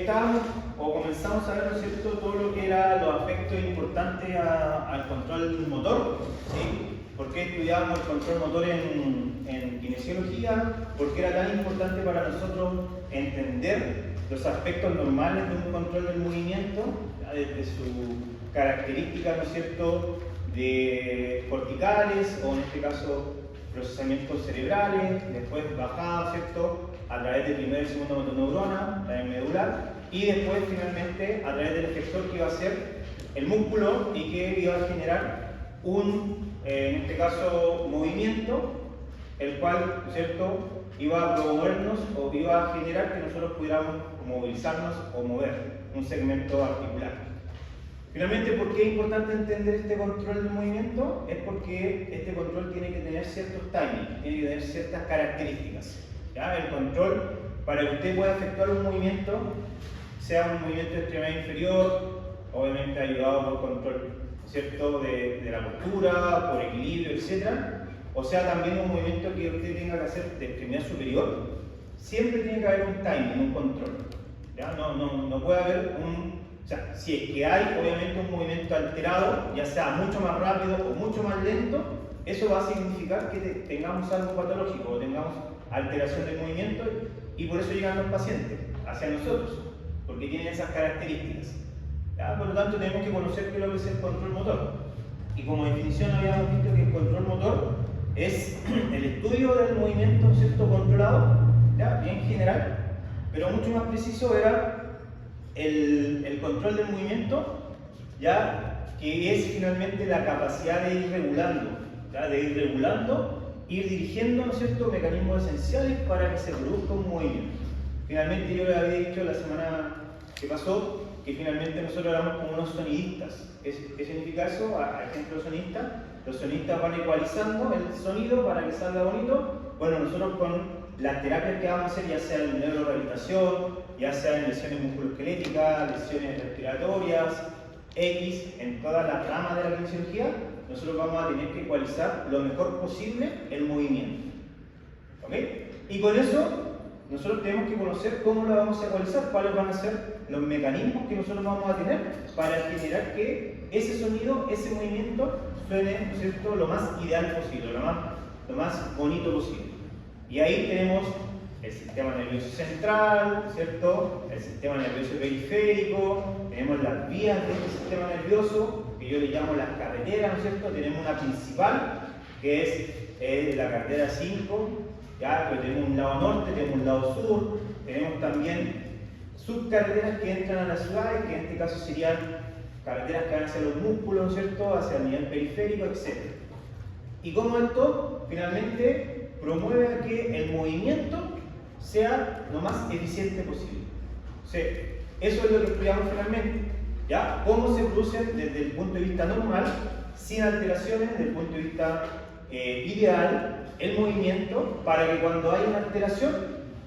estábamos, o comenzamos a ver, ¿no es cierto?, todo lo que era los aspectos importantes al control motor, ¿sí? ¿Por qué estudiábamos el control motor en kinesiología? Porque era tan importante para nosotros entender los aspectos normales de un control del movimiento, desde su característica, ¿no es cierto?, de corticales, o en este caso procesamientos cerebrales, después bajada, ¿cierto?, a través del primer y segundo motoneurona, la medular, y después finalmente a través del efector que iba a ser el músculo y que iba a generar en este caso, movimiento, el cual, ¿cierto?, iba a promovernos o iba a generar que nosotros pudiéramos movilizarnos o mover un segmento articular. Finalmente, ¿por qué es importante entender este control del movimiento? Es porque este control tiene que tener ciertos timings, tiene que tener ciertas características. ¿Ya? El control, para que usted pueda efectuar un movimiento, sea un movimiento de extremidad inferior, obviamente ayudado por control, ¿cierto?, de la postura, por equilibrio, etc. O sea, también un movimiento que usted tenga que hacer de extremidad superior, siempre tiene que haber un timing, un control. ¿Ya? No puede haber o sea, si es que hay obviamente un movimiento alterado, ya sea mucho más rápido o mucho más lento, eso va a significar que tengamos algo patológico o tengamos alteración del movimiento, y por eso llegan los pacientes hacia nosotros, porque tienen esas características. ¿Ya? Por lo tanto, tenemos que conocer qué es lo que es el control motor. Y como definición habíamos visto que el control motor es el estudio del movimiento, ¿cierto?, controlado, ¿ya?, bien general, pero mucho más preciso era el control del movimiento, ya, que es finalmente la capacidad de ir regulando, ¿ya?, ir dirigiendo, ¿no es cierto?, mecanismos esenciales para que se produzca un movimiento. Finalmente, yo les había dicho la semana que pasó que finalmente nosotros éramos como unos sonidistas. ¿Qué significa eso? Ejemplo sonidista. Los sonidistas van ecualizando el sonido para que salga bonito. Bueno, nosotros con las terapias que vamos a hacer, ya sea en neurorehabilitación, ya sea en lesiones musculoesqueléticas, lesiones respiratorias, en todas las ramas de la kinesiología, nosotros vamos a tener que ecualizar lo mejor posible el movimiento. ¿Ok? Y con eso, nosotros tenemos que conocer cómo lo vamos a ecualizar, cuáles van a ser los mecanismos que nosotros vamos a tener para generar que ese sonido, ese movimiento, suene, ¿no es cierto?, lo más ideal posible, lo más bonito posible. Y ahí tenemos el sistema nervioso central, ¿cierto?, el sistema nervioso periférico, tenemos las vías de este sistema nervioso, que yo le llamo las carreteras, ¿no es cierto? Tenemos una principal, que es la carretera 5, ¿ya? Pero tenemos un lado norte, tenemos un lado sur, tenemos también subcarreteras que entran a las ciudades, que en este caso serían carreteras que van hacia los músculos, ¿no es cierto?, hacia el nivel periférico, etc. Y cómo esto finalmente promueve a que el movimiento sea lo más eficiente posible. O sea, eso es lo que estudiamos finalmente, ¿ya? Cómo se produce desde el punto de vista normal, sin alteraciones, desde el punto de vista ideal, el movimiento, para que cuando hay una alteración,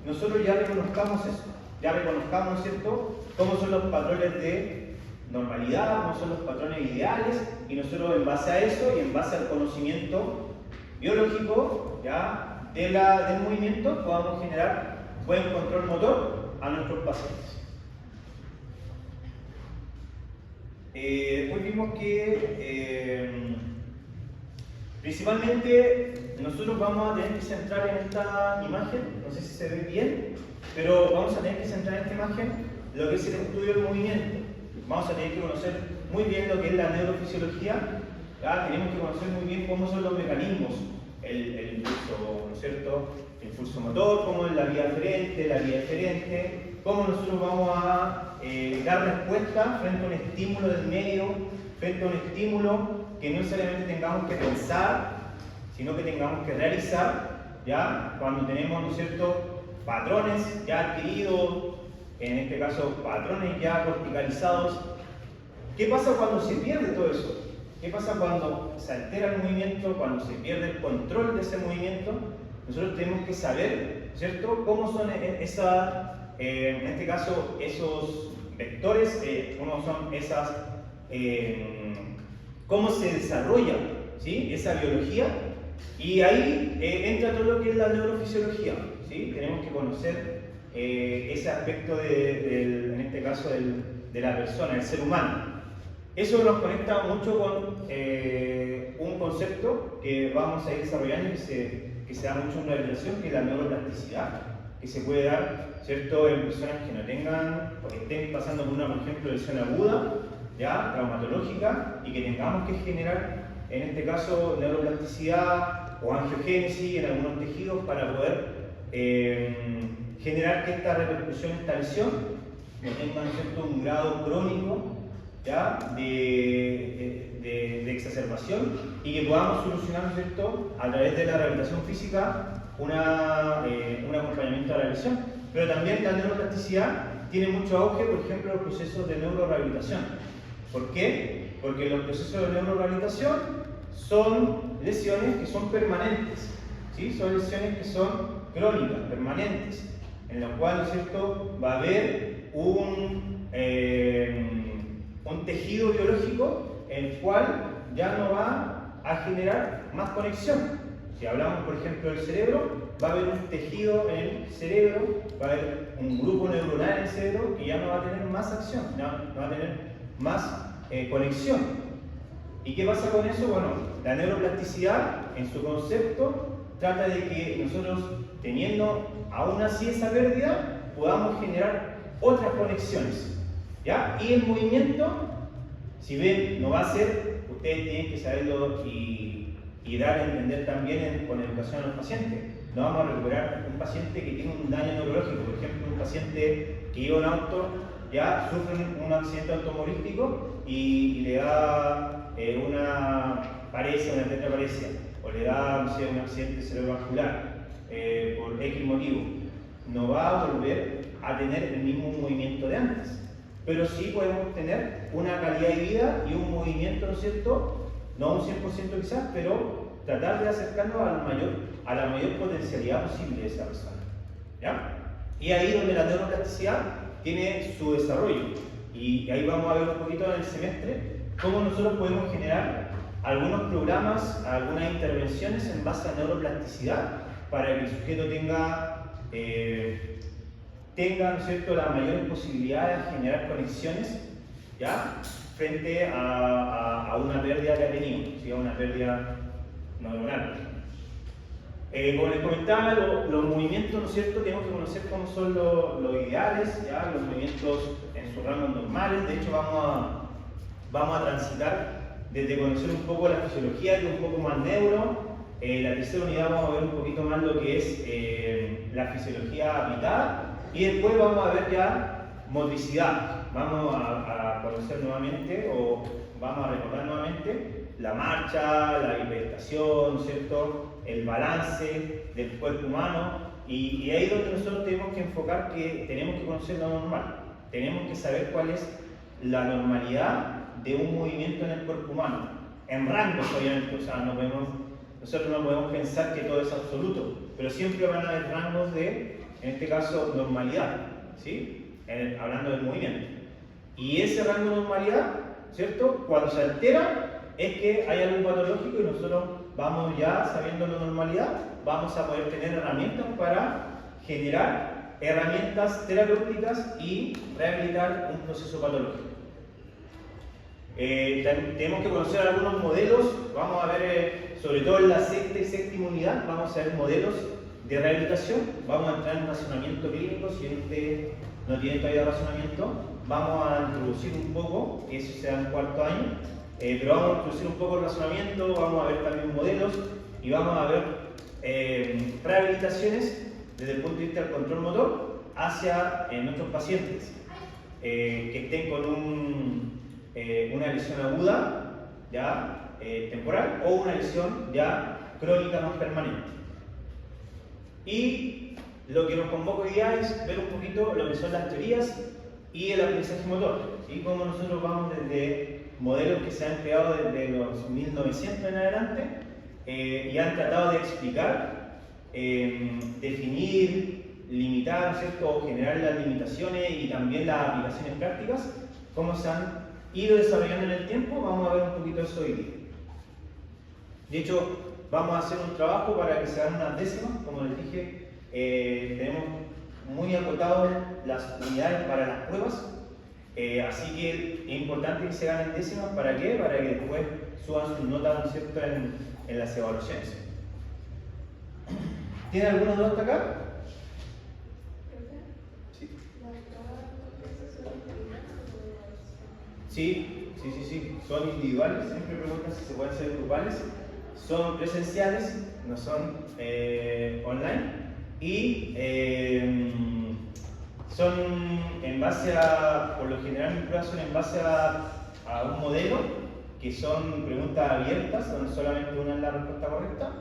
nosotros ya reconozcamos eso, ya reconozcamos, ¿cierto?, cómo son los patrones de normalidad, cómo son los patrones ideales, y nosotros en base a eso y en base al conocimiento biológico, ¿ya?, del movimiento, podamos generar buen control motor a nuestros pacientes. Después vimos que principalmente nosotros vamos a tener que centrar en esta imagen, no sé si se ve bien, pero vamos a tener que centrar en esta imagen lo que es el estudio del movimiento. Vamos a tener que conocer muy bien lo que es la neurofisiología, ¿ya? Tenemos que conocer muy bien cómo son los mecanismos, el impulso, ¿no es cierto?, el impulso motor, cómo es la vía aferente, la vía eferente, cómo nosotros vamos a dar respuesta frente a un estímulo del medio, frente a un estímulo que no necesariamente tengamos que pensar, sino que tengamos que realizar, ¿ya? Cuando tenemos, ¿no es cierto?, patrones ya adquiridos, en este caso patrones ya corticalizados. ¿Qué pasa cuando se pierde todo eso? ¿Qué pasa cuando se altera el movimiento, cuando se pierde el control de ese movimiento? Nosotros tenemos que saber, ¿cierto?, cómo son en este caso esos vectores, cómo son esas, cómo se desarrolla, ¿sí?, esa biología, y ahí entra todo lo que es la neurofisiología, ¿sí? Tenemos que conocer ese aspecto en este caso de la persona, el ser humano. Eso nos conecta mucho con un concepto que vamos a ir desarrollando y que se da mucho en rehabilitación, que es la neuroplasticidad, que se puede dar, ¿cierto?, en personas que no tengan, o que estén pasando por una, por ejemplo, lesión aguda, ya, traumatológica, y que tengamos que generar, en este caso, neuroplasticidad o angiogénesis en algunos tejidos para poder generar que esta repercusión, esta lesión, no tenga, ¿cierto?, un grado crónico, ¿ya?, de exacerbación, y que podamos solucionar, ¿cierto?, a través de la rehabilitación física un acompañamiento a la lesión. Pero también la neuroplasticidad tiene mucho auge, por ejemplo, en los procesos de neurorehabilitación. ¿Por qué? Porque los procesos de neurorehabilitación son lesiones que son permanentes, ¿sí? Son lesiones que son crónicas, permanentes, en las cuales, ¿cierto?, va a haber un tejido biológico en el cual ya no va a generar más conexión. Si hablamos, por ejemplo, del cerebro, va a haber un tejido en el cerebro, va a haber un grupo neuronal en el cerebro que ya no va a tener más acción, no va a tener más conexión. ¿Y qué pasa con eso? Bueno, la neuroplasticidad, en su concepto, trata de que nosotros, teniendo aún así esa pérdida, podamos generar otras conexiones, ¿ya? Y el movimiento, si ven, no va a ser, ustedes tienen que saberlo y dar a entender también con educación a los pacientes. No vamos a recuperar un paciente que tiene un daño neurológico, por ejemplo, un paciente que iba en auto, ya sufre un accidente automovilístico y le da una paresia, una tetraparesia, o le da, no sé, un accidente cerebrovascular por X motivo. No va a volver a tener el mismo movimiento de antes, pero sí podemos tener una calidad de vida y un movimiento, ¿no es cierto?, no un 100% quizás, pero tratar de acercarnos a la mayor potencialidad posible de esa persona, ¿ya? Y ahí donde la neuroplasticidad tiene su desarrollo, y ahí vamos a ver un poquito en el semestre cómo nosotros podemos generar algunos programas, algunas intervenciones en base a neuroplasticidad para que el sujeto tenga, ¿no es cierto?, las mayores posibilidades de generar conexiones, ¿ya?, frente a una pérdida que ha tenido, ¿sí?, a una pérdida neuronal. Como les comentaba, los movimientos, ¿no es cierto?, tenemos que conocer cómo son los ideales, ¿ya?, los movimientos en sus rangos normales. De hecho, vamos a transitar desde conocer un poco la fisiología, que es un poco más neuro. La tercera unidad vamos a ver un poquito más lo que es la fisiología aplicada, y después vamos a ver ya motricidad. Vamos a conocer nuevamente, o vamos a recordar nuevamente la marcha, la bipedestación, ¿cierto?, el balance del cuerpo humano, y ahí es donde nosotros tenemos que enfocar que tenemos que conocer lo normal. Tenemos que saber cuál es la normalidad de un movimiento en el cuerpo humano, en rangos obviamente, o sea, nosotros no podemos pensar que todo es absoluto, pero siempre van a haber rangos de, en este caso, normalidad, ¿sí?, hablando del movimiento. Y ese rango de normalidad, ¿cierto?, cuando se altera es que hay algo patológico, y nosotros vamos ya sabiendo la normalidad, vamos a poder tener herramientas para generar herramientas terapéuticas y rehabilitar un proceso patológico. Tenemos que conocer algunos modelos. Vamos a ver, sobre todo en la sexta y séptima unidad, vamos a ver modelos de rehabilitación. Vamos a entrar en razonamiento clínico. Si usted no tiene todavía razonamiento, vamos a introducir un poco, eso se da en cuarto año, pero vamos a introducir un poco el razonamiento, vamos a ver también modelos, y vamos a ver rehabilitaciones desde el punto de vista del control motor hacia nuestros pacientes que estén con una lesión aguda, ya temporal, o una lesión ya crónica más permanente. Y lo que nos convoca hoy día es ver un poquito lo que son las teorías y el aprendizaje motor, ¿sí?, cómo nosotros vamos desde modelos que se han creado desde los 1900 en adelante y han tratado de explicar, definir, limitar, ¿cierto?, o generar las limitaciones y también las aplicaciones prácticas, cómo se han ido desarrollando en el tiempo. Vamos a ver un poquito eso hoy día. De hecho, vamos a hacer un trabajo para que se hagan unas décimas. Como les dije, tenemos muy acotados las unidades para las pruebas, así que es importante que se ganen décimas. ¿Para qué? Para que después suban sus notas, ¿no es cierto?, en las evaluaciones. ¿Tiene alguna duda hasta acá? Sí. Sí, son individuales, siempre preguntan si se pueden ser grupales. Son presenciales, no son online, y son en base a, por lo general mis pruebas son en base a un modelo, que son preguntas abiertas, donde solamente una es la respuesta correcta.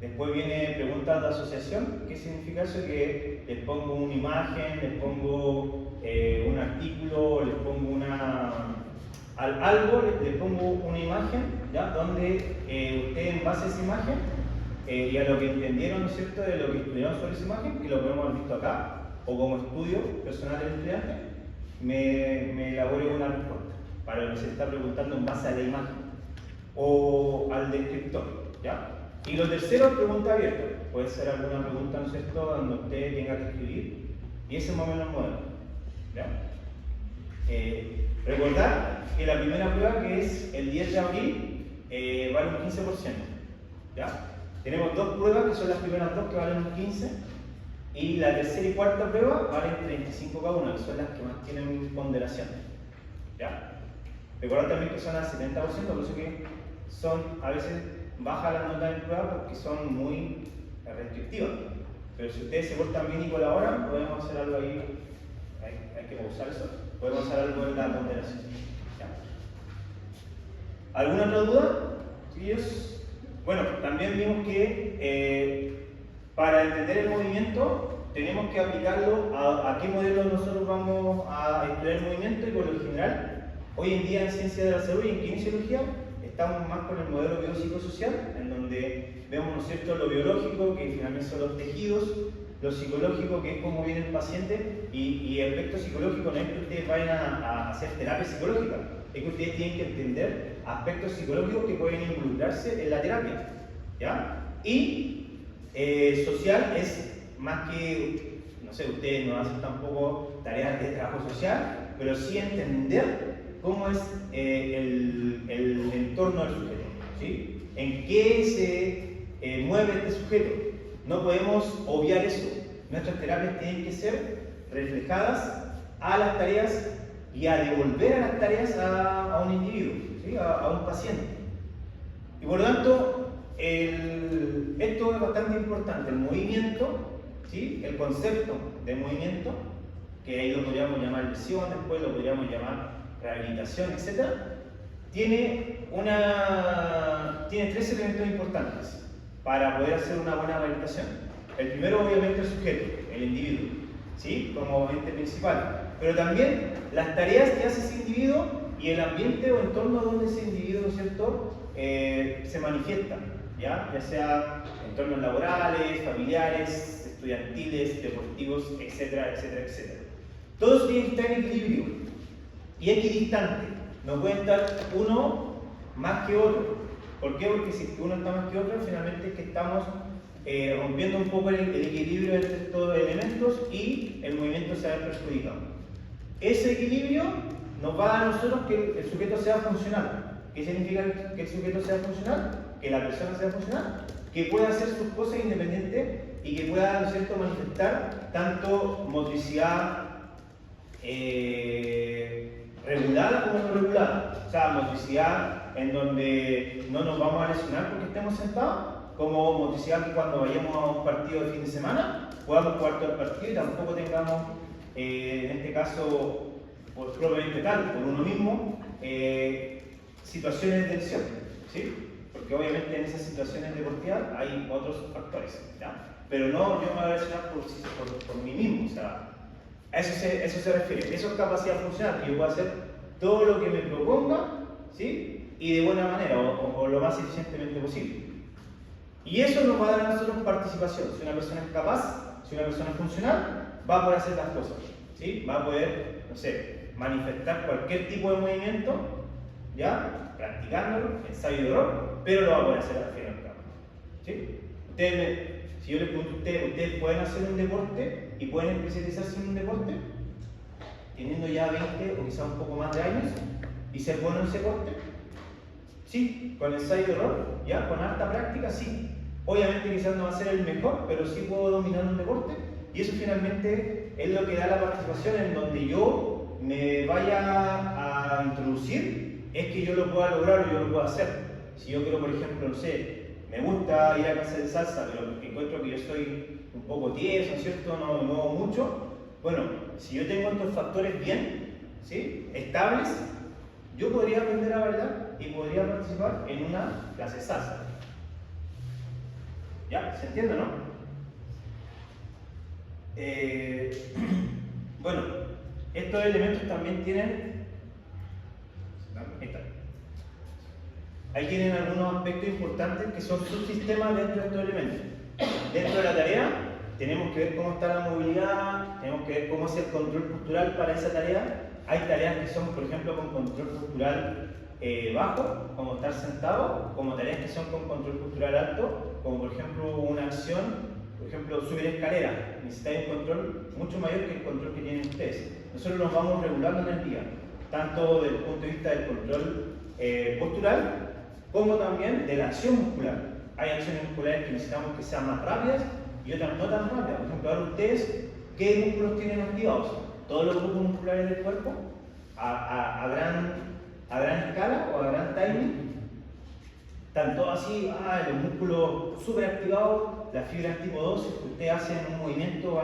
Después viene preguntas de asociación. ¿Qué significa eso? Que les pongo una imagen, les pongo un artículo, les pongo les pongo una imagen, ¿ya? Donde ustedes, en base a esa imagen y a lo que entendieron, ¿no es cierto?, de lo que estudiaron sobre esa imagen, que lo podemos haber visto acá, o como estudio personal del estudiante, me elabore una respuesta para lo que se está preguntando en base a la imagen o al descriptor, ¿ya? Y lo tercero es pregunta abierta. Puede ser alguna pregunta, ¿no es cierto?, donde usted tenga que escribir, y ese más o menos el modelo, ¿ya? Recordar que la primera prueba, que es el 10 de abril, vale un 15%, ¿ya? Tenemos dos pruebas, que son las primeras dos, que valen un 15%, y la tercera y cuarta prueba valen 35 cada una, que son las que más tienen ponderación, ¿ya? Recordar también que son al 70%, por eso que son, a veces baja la nota de prueba porque son muy restrictivas. Pero si ustedes se portan bien y colaboran, podemos hacer algo ahí. Hay que pausar eso. Podemos hacer algo en la ponderación. ¿Ya? ¿Alguna otra duda? ¿Chiquillos? Bueno, también vimos que para entender el movimiento tenemos que aplicarlo a qué modelo nosotros vamos a estudiar el movimiento, y por lo general, hoy en día en ciencia de la salud y en kinesiología, estamos más con el modelo biopsicosocial, en donde vemos, ¿no es cierto?, lo biológico, que finalmente son los tejidos, lo psicológico, que es cómo viene el paciente, y el aspecto psicológico no es que ustedes vayan a hacer terapia psicológica, es que ustedes tienen que entender aspectos psicológicos que pueden involucrarse en la terapia, ¿ya? Y social es más que, no sé, ustedes no hacen tampoco tareas de trabajo social, pero sí entender cómo es el entorno del sujeto, ¿sí? En qué se mueve este sujeto. No podemos obviar eso. Nuestras terapias tienen que ser reflejadas a las tareas y a devolver a las tareas a un individuo, ¿sí?, a un paciente. Y por lo tanto, esto es bastante importante. El movimiento, ¿sí?, el concepto de movimiento, que ahí lo podríamos llamar lesión, después lo podríamos llamar rehabilitación, etc., tiene tres elementos importantes para poder hacer una buena rehabilitación. El primero, obviamente, el sujeto, el individuo, ¿sí?, como ente principal, pero también las tareas que hace ese individuo y el ambiente o entorno donde ese individuo, ¿no es cierto?, se manifiesta, ya sea entornos laborales, familiares, estudiantiles, deportivos, etcétera, etcétera, etcétera. Todo eso tiene que estar en equilibrio y equidistante. No puede estar uno más que otro. ¿Por qué? Porque si uno está más que otro, finalmente es que estamos rompiendo un poco el equilibrio entre estos elementos y el movimiento se va a ver perjudicado. Ese equilibrio nos va a dar a nosotros que el sujeto sea funcional. ¿Qué significa que el sujeto sea funcional? Que la persona sea funcional, que pueda hacer sus cosas independientes y que pueda, ¿no es cierto?, manifestar tanto motricidad regulada como no regulada. O sea, motricidad en donde no nos vamos a lesionar porque estemos sentados, como motricidad que cuando vayamos a un partido de fin de semana podamos jugar todo el partido y tampoco tengamos, en este caso, por propiamente tal, por uno mismo, situaciones de lesión, ¿sí? Porque obviamente en esas situaciones deportivas hay otros factores, ¿ya? Pero no yo me voy a lesionar por mí mismo, o sea, a eso se refiere. Eso es capacidad funcional, que yo puedo hacer todo lo que me proponga, ¿sí?, y de buena manera, o lo más eficientemente posible. Y eso nos va a dar a nosotros participación. Si una persona es capaz, si una persona es funcional, va a poder hacer las cosas, ¿sí? Va a poder, no sé, manifestar cualquier tipo de movimiento, ¿ya?, practicándolo, ensayo y error, pero lo va a poder hacer al fin y al cabo, ¿sí? Ustedes Si yo les pregunto a ustedes, ¿ustedes pueden hacer un deporte y pueden especializarse en un deporte? Teniendo ya 20 o quizás un poco más de años y ser bueno en ese deporte. Sí, con ensayo y error, ya, con alta práctica, sí. Obviamente quizás no va a ser el mejor, pero sí puedo dominar un deporte y eso finalmente es lo que da la participación en donde yo me vaya a introducir, es que yo lo pueda lograr o yo lo pueda hacer. Si yo quiero, por ejemplo, no sé, me gusta ir a clase de salsa, pero encuentro que yo soy un poco tieso, ¿cierto? No me muevo mucho. Bueno, si yo tengo estos factores bien, ¿sí?, estables, yo podría aprender a bailar y podría participar en una clase de salsa. ¿Ya? ¿Se entiende, no? Bueno, estos elementos también tienen... Ahí tienen algunos aspectos importantes que son subsistemas dentro de estos elementos. Dentro de la tarea tenemos que ver cómo está la movilidad, tenemos que ver cómo es el control postural para esa tarea. Hay tareas que son, por ejemplo, con control postural bajo, como estar sentado, como tareas que son con control postural alto, como por ejemplo una acción, por ejemplo subir escalera. Necesitáis un control mucho mayor que el control que tienen ustedes. Nosotros nos vamos regulando en el día, tanto desde el punto de vista del control postural, como también de la acción muscular. Hay acciones musculares que necesitamos que sean más rápidas y otras no tan rápidas. Por ejemplo, ahora ustedes, ¿qué músculos tienen activados? Todos los grupos musculares del cuerpo, a gran escala o a gran timing. Están todos así, los músculos súper activados, las fibras tipo 2, si ustedes hacen un movimiento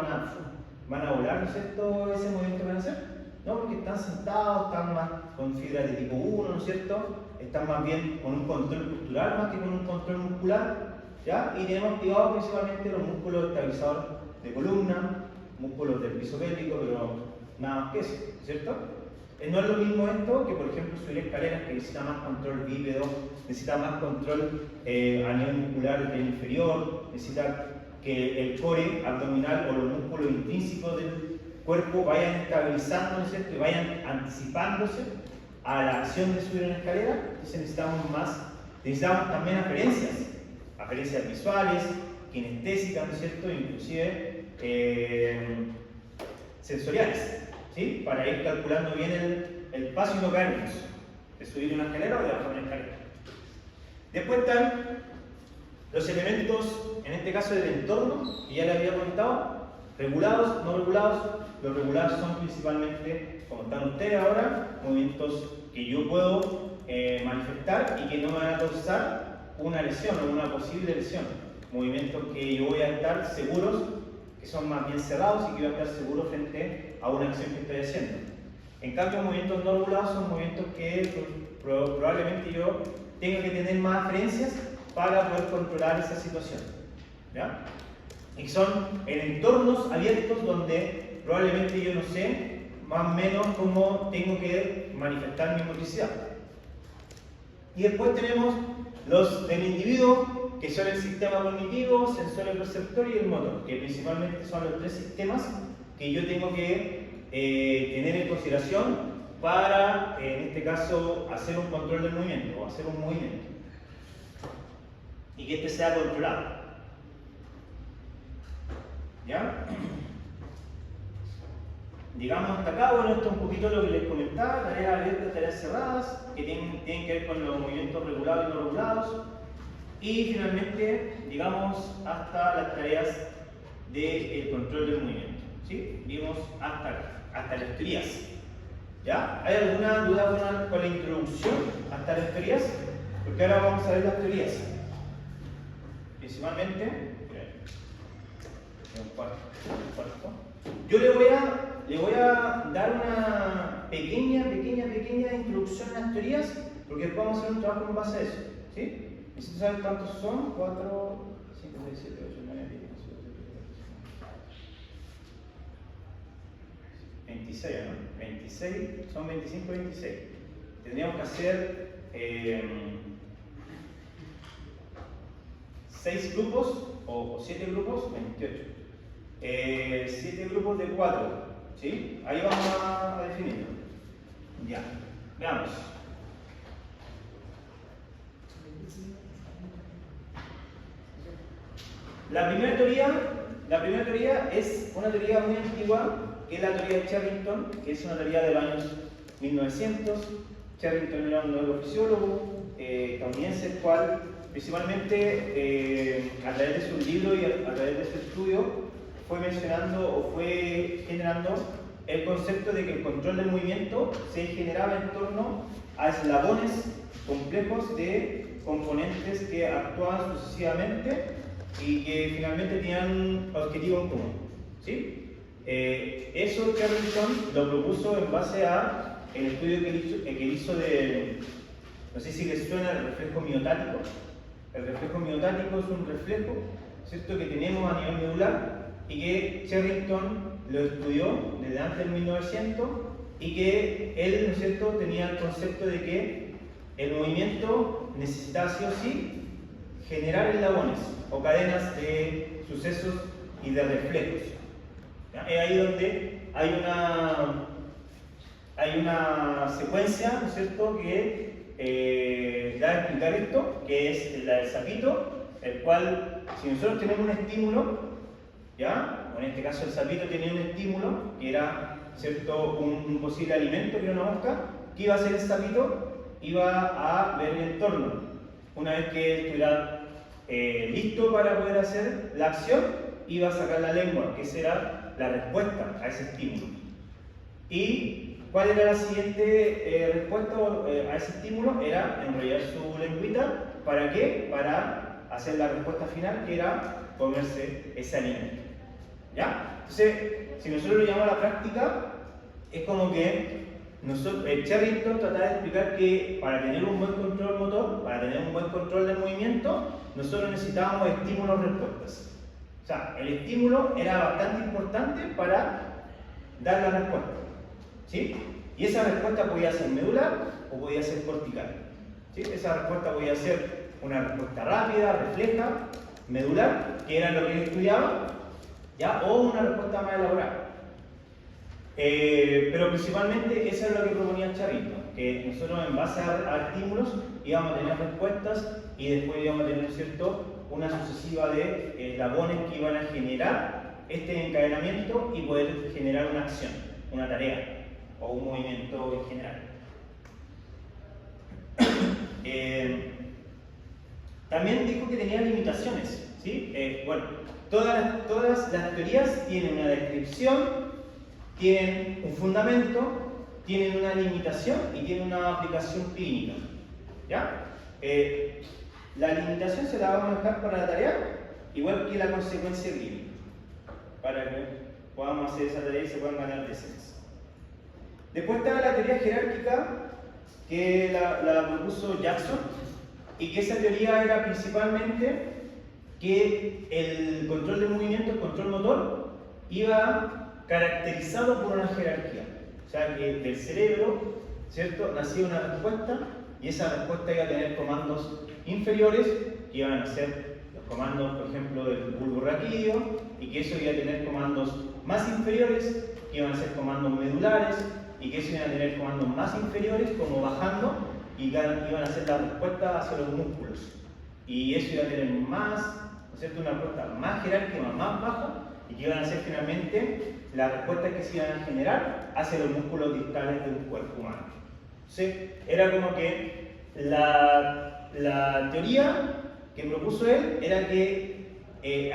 van a volar, ¿no es cierto? Ese movimiento que van a hacer. No, porque están sentados, están más con fibras de tipo 1, ¿no es cierto? Están más bien con un control postural más que con un control muscular, ¿ya? Y tenemos activados principalmente los músculos estabilizadores de columna, músculos del piso pélvico, pero nada más que eso, ¿cierto? No es lo mismo esto que, por ejemplo, subir escaleras, que necesita más control bípedo, necesita más control a nivel muscular del inferior, necesita que el core abdominal o los músculos intrínsecos del cuerpo vayan estabilizando, ¿no es cierto?, y vayan anticipándose a la acción de subir una escalera. Entonces necesitamos también aferencias visuales, kinestésicas, ¿no es cierto?, inclusive sensoriales, ¿sí?, para ir calculando bien el paso y no caernos de subir una escalera o de bajar una escalera. Después están los elementos, en este caso del entorno, que ya les había comentado, regulados, no regulados. Los regulados son principalmente, como están ustedes ahora, movimientos que yo puedo manifestar y que no me van a causar una lesión o una posible lesión. Movimientos que yo voy a estar seguros, que son más bien cerrados y que voy a estar seguro frente a una acción que estoy haciendo. En cambio, movimientos no regulados son movimientos que probablemente yo tenga que tener más aferencias para poder controlar esa situación, ¿ya? Y son en entornos abiertos donde probablemente yo no sé más o menos cómo tengo que manifestar mi motricidad. Y después tenemos los del individuo, que son el sistema cognitivo, sensor perceptor y el motor, que principalmente son los tres sistemas que yo tengo que tener en consideración para, en este caso, hacer un control del movimiento o hacer un movimiento. Y que este sea controlado. ¿Ya? Llegamos hasta acá. Bueno, esto es un poquito lo que les comentaba: tareas abiertas, tareas cerradas, que tienen que ver con los movimientos regulados y no regulados. Y finalmente llegamos hasta las tareas del control del movimiento, ¿sí? Vimos hasta acá, hasta las teorías. ¿Ya? ¿Hay alguna duda con la introducción hasta las teorías? Porque ahora vamos a ver las teorías. Principalmente, yo le voy a dar una pequeña introducción a las teorías, porque después vamos a hacer un trabajo en base a eso, ¿sí? Necesito saber cuántos son. 4, 5, 6, 7, 8, 9, 10, 11, 12, 26, ¿no? 26, son 25, 26. Tendríamos que hacer 6 grupos o 7 grupos, 28. 7 grupos de 4, ¿sí? Ahí vamos a definirlo. Ya, veamos. La primera teoría es una teoría muy antigua, que es la teoría de Charrington, que es una teoría de los años 1900. Charrington era un neurofisiólogo estadounidense, el cual principalmente a través de su libro y a través de su estudio fue mencionando o fue generando el concepto de que el control del movimiento se generaba en torno a eslabones complejos de componentes que actuaban sucesivamente y que finalmente tenían un objetivo en común. ¿Sí? Eso Charrington lo propuso en base a el estudio que hizo de, no sé si les suena, el reflejo miotático. El reflejo miotático es un reflejo, ¿cierto?, que tenemos a nivel medular y que Charrington lo estudió desde antes del 1900 y que él, ¿no es cierto?, tenía el concepto de que el movimiento necesitaba sí o sí generar eslabones o cadenas de sucesos y de reflejos. ¿Ya? Es ahí donde hay una secuencia, ¿no es cierto?, que da a explicar esto, que es la del sapito, el cual, si nosotros tenemos un estímulo, ¿ya? O en este caso el sapito tenía un estímulo, que era, ¿cierto?, un posible alimento, que era una mosca. ¿Qué iba a hacer el sapito? Iba a ver el entorno. Una vez que estuviera listo para poder hacer la acción, iba a sacar la lengua, que será la respuesta a ese estímulo. ¿Y cuál era la siguiente respuesta a ese estímulo? Era enrollar su lengüita. ¿Para qué? Para hacer la respuesta final, que era comerse ese alimento. ¿Ya? Entonces, si nosotros lo llamamos a la práctica, es como que Charrington trataba de explicar que para tener un buen control motor, para tener un buen control del movimiento, nosotros necesitábamos estímulos-respuestas. O sea, el estímulo era bastante importante para dar la respuesta. ¿Sí? Y esa respuesta podía ser medular o podía ser cortical. ¿Sí? Esa respuesta podía ser una respuesta rápida, refleja, medular, que era lo que él estudiaba, ¿ya? O una respuesta más elaborada. Pero principalmente eso es lo que proponía Charrington, que nosotros en base a estímulos íbamos a tener respuestas y después íbamos a tener, ¿cierto?, una sucesiva de eslabones que iban a generar este encadenamiento y poder generar una acción, una tarea o un movimiento en general. También dijo que tenía limitaciones, ¿sí? Bueno, todas las teorías tienen una descripción, tienen un fundamento, tienen una limitación y tienen una aplicación clínica. ¿Ya? La limitación se la vamos a dejar para la tarea, igual que la consecuencia clínica, para que podamos hacer esa tarea y se puedan ganar décimas. Después está la teoría jerárquica, que la propuso Jackson, y que esa teoría era principalmente que el control del movimiento, el control motor, iba caracterizado por una jerarquía. O sea, que del cerebro, ¿cierto?, nacía una respuesta y esa respuesta iba a tener comandos inferiores, que iban a ser los comandos, por ejemplo, del bulbo raquídeo, y que eso iba a tener comandos más inferiores, que iban a ser comandos medulares, y que eso iban a tener comandos más inferiores, como bajando, y iban a ser la respuesta hacia los músculos. Y eso iba a tener más, ¿no es cierto?, una respuesta más jerárquica, más baja, y que iban a ser finalmente las respuestas que se iban a generar hacia los músculos distales de un cuerpo humano. Entonces, era como que la teoría que propuso él era que